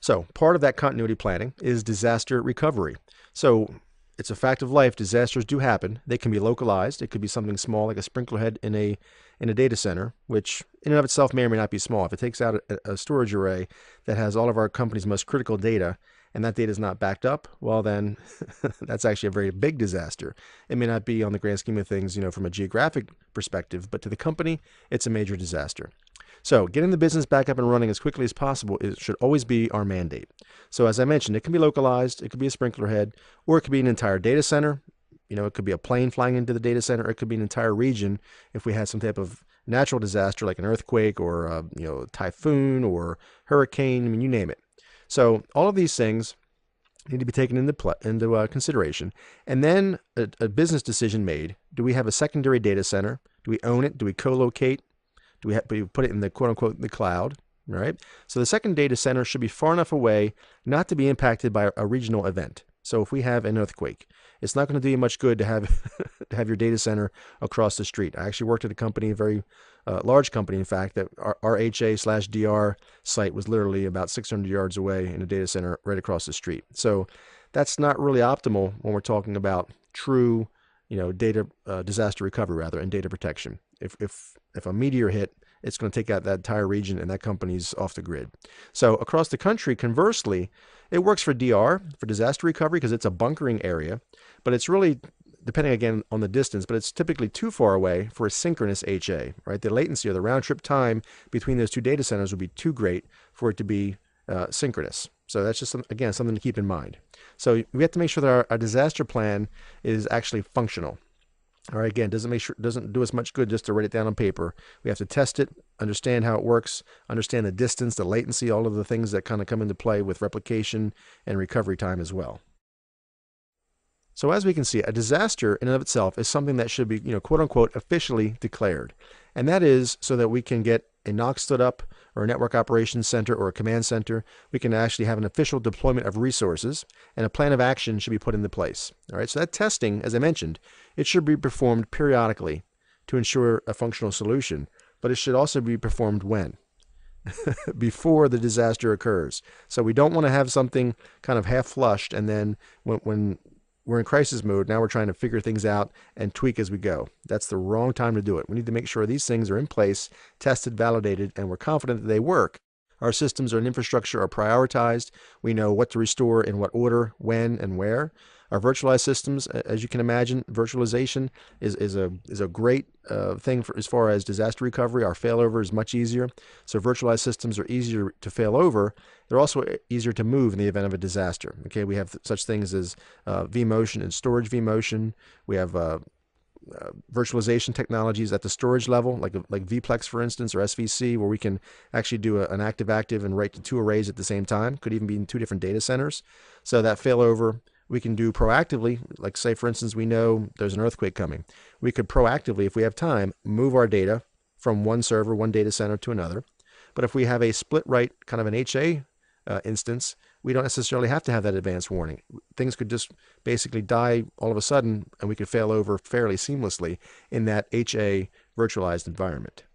So part of that continuity planning is disaster recovery. So it's a fact of life. Disasters do happen. They can be localized. It could be something small like a sprinkler head in a data center, which in and of itself may or may not be small. If it takes out a storage array that has all of our company's most critical data and that data is not backed up, well then that's actually a very big disaster. It may not be on the grand scheme of things, from a geographic perspective, but to the company, it's a major disaster. So getting the business back up and running as quickly as possible should always be our mandate. So as I mentioned, it can be localized, it could be a sprinkler head, or it could be an entire data center. It could be a plane flying into the data center, or it could be an entire region if we had some type of natural disaster like an earthquake or a typhoon or hurricane. I mean, you name it. So all of these things need to be taken into consideration. And then a business decision made. Do we have a secondary data center? Do we own it? Do we co-locate? Do we put it in the quote-unquote the cloud, right? So the second data center should be far enough away not to be impacted by a regional event. So if we have an earthquake, it's not going to do you much good to have to have your data center across the street. I actually worked at a company, a very large company, in fact, that our HA/DR site was literally about 600 yards away in a data center right across the street. So that's not really optimal when we're talking about true, data disaster recovery rather, and data protection. If a meteor hit, it's going to take out that entire region and that company's off the grid. So across the country, conversely, it works for DR, for disaster recovery, because it's a bunkering area, but it's really, depending again on the distance, but it's typically too far away for a synchronous HA, right? The latency or the round trip time between those two data centers would be too great for it to be synchronous. So that's just, something to keep in mind. So we have to make sure that our disaster plan is actually functional. All right, again, doesn't do us much good just to write it down on paper. We have to test it, understand how it works, understand the distance, the latency, all of the things that kind of come into play with replication and recovery time as well. So as we can see, a disaster in and of itself is something that should be, quote unquote, officially declared. And that is so that we can get a NOC stood up or a network operations center or a command center. We can actually have an official deployment of resources, and a plan of action should be put into place. All right, so that testing, as I mentioned, it should be performed periodically to ensure a functional solution, but it should also be performed when? Before the disaster occurs. So we don't want to have something kind of half flushed, and then when we're in crisis mode, now we're trying to figure things out and tweak as we go. That's the wrong time to do it. We need to make sure these things are in place, tested, validated, and we're confident that they work. Our systems and infrastructure are prioritized. We know what to restore in what order, when, and where. Our virtualized systems, as you can imagine, virtualization is a great thing as far as disaster recovery. Our failover is much easier. So virtualized systems are easier to fail over. They're also easier to move in the event of a disaster. Okay, we have such things as vMotion and storage vMotion. We have virtualization technologies at the storage level, like vPlex, for instance, or SVC, where we can actually do an active-active and write to two arrays at the same time. Could even be in two different data centers. So that failover we can do proactively, like say, for instance, we know there's an earthquake coming. We could proactively, if we have time, move our data from one server, one data center to another. But if we have a split write kind of an HA instance, we don't necessarily have to have that advance warning. Things could just basically die all of a sudden, and we could fail over fairly seamlessly in that HA virtualized environment.